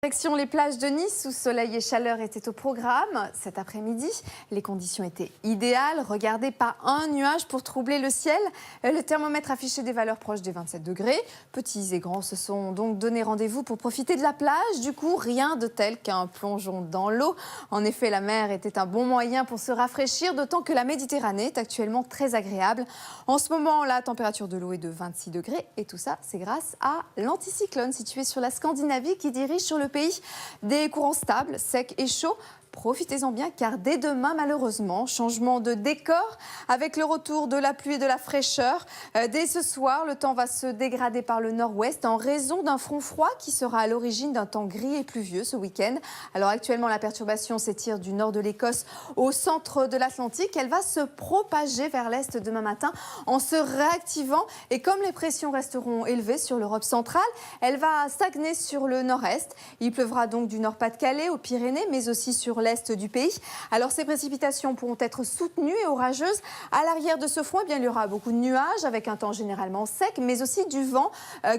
Direction les plages de Nice où soleil et chaleur étaient au programme. Cet après-midi, les conditions étaient idéales. Regardez, pas un nuage pour troubler le ciel. Le thermomètre affichait des valeurs proches des 27 degrés. Petits et grands se sont donc donné rendez-vous pour profiter de la plage. Du coup, rien de tel qu'un plongeon dans l'eau. En effet, la mer était un bon moyen pour se rafraîchir, d'autant que la Méditerranée est actuellement très agréable. En ce moment, la température de l'eau est de 26 degrés. Et tout ça, c'est grâce à l'anticyclone situé sur la Scandinavie qui dirige sur le pays des courants stables, secs et chauds. Profitez-en bien car dès demain, malheureusement, changement de décor avec le retour de la pluie et de la fraîcheur. Dès ce soir, le temps va se dégrader par le nord-ouest en raison d'un front froid qui sera à l'origine d'un temps gris et pluvieux ce week-end. Alors actuellement, la perturbation s'étire du nord de l'Écosse au centre de l'Atlantique. Elle va se propager vers l'est demain matin en se réactivant. Et comme les pressions resteront élevées sur l'Europe centrale, elle va stagner sur le nord-est. Il pleuvra donc du Nord-Pas-de-Calais aux Pyrénées, mais aussi sur l'est du pays. Alors ces précipitations pourront être soutenues et orageuses. À l'arrière de ce front, eh bien, il y aura beaucoup de nuages avec un temps généralement sec, mais aussi du vent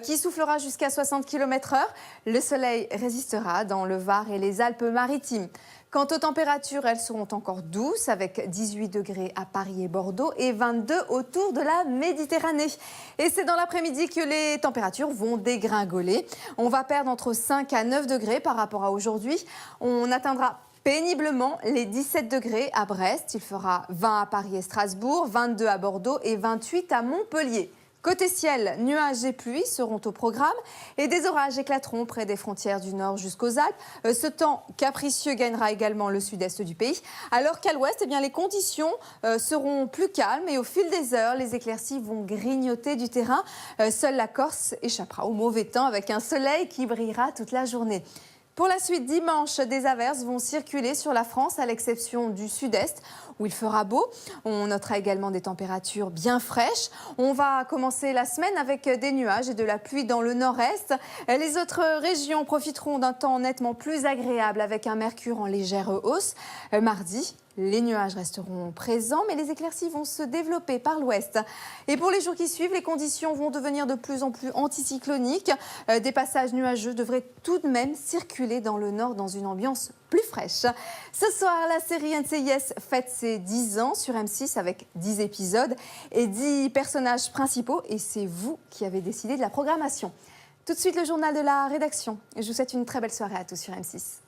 qui soufflera jusqu'à 60 km/h. Le soleil résistera dans le Var et les Alpes-Maritimes. Quant aux températures, elles seront encore douces avec 18 degrés à Paris et Bordeaux et 22 autour de la Méditerranée. Et c'est dans l'après-midi que les températures vont dégringoler. On va perdre entre 5 à 9 degrés par rapport à aujourd'hui. On atteindra péniblement les 17 degrés à Brest. Il fera 20 à Paris et Strasbourg, 22 à Bordeaux et 28 à Montpellier. Côté ciel, nuages et pluies seront au programme et des orages éclateront près des frontières du nord jusqu'aux Alpes. Ce temps capricieux gagnera également le sud-est du pays. Alors qu'à l'ouest, eh bien, les conditions seront plus calmes et au fil des heures, les éclaircies vont grignoter du terrain. Seule la Corse échappera au mauvais temps avec un soleil qui brillera toute la journée. Pour la suite, dimanche, des averses vont circuler sur la France à l'exception du sud-est où il fera beau. On notera également des températures bien fraîches. On va commencer la semaine avec des nuages et de la pluie dans le nord-est. Les autres régions profiteront d'un temps nettement plus agréable avec un mercure en légère hausse. Mardi, les nuages resteront présents, mais les éclaircies vont se développer par l'ouest. Et pour les jours qui suivent, les conditions vont devenir de plus en plus anticycloniques. Des passages nuageux devraient tout de même circuler dans le nord dans une ambiance plus fraîche. Ce soir, la série NCIS fête ses 10 ans sur M6 avec 10 épisodes et 10 personnages principaux. Et c'est vous qui avez décidé de la programmation. Tout de suite, le journal de la rédaction. Je vous souhaite une très belle soirée à tous sur M6.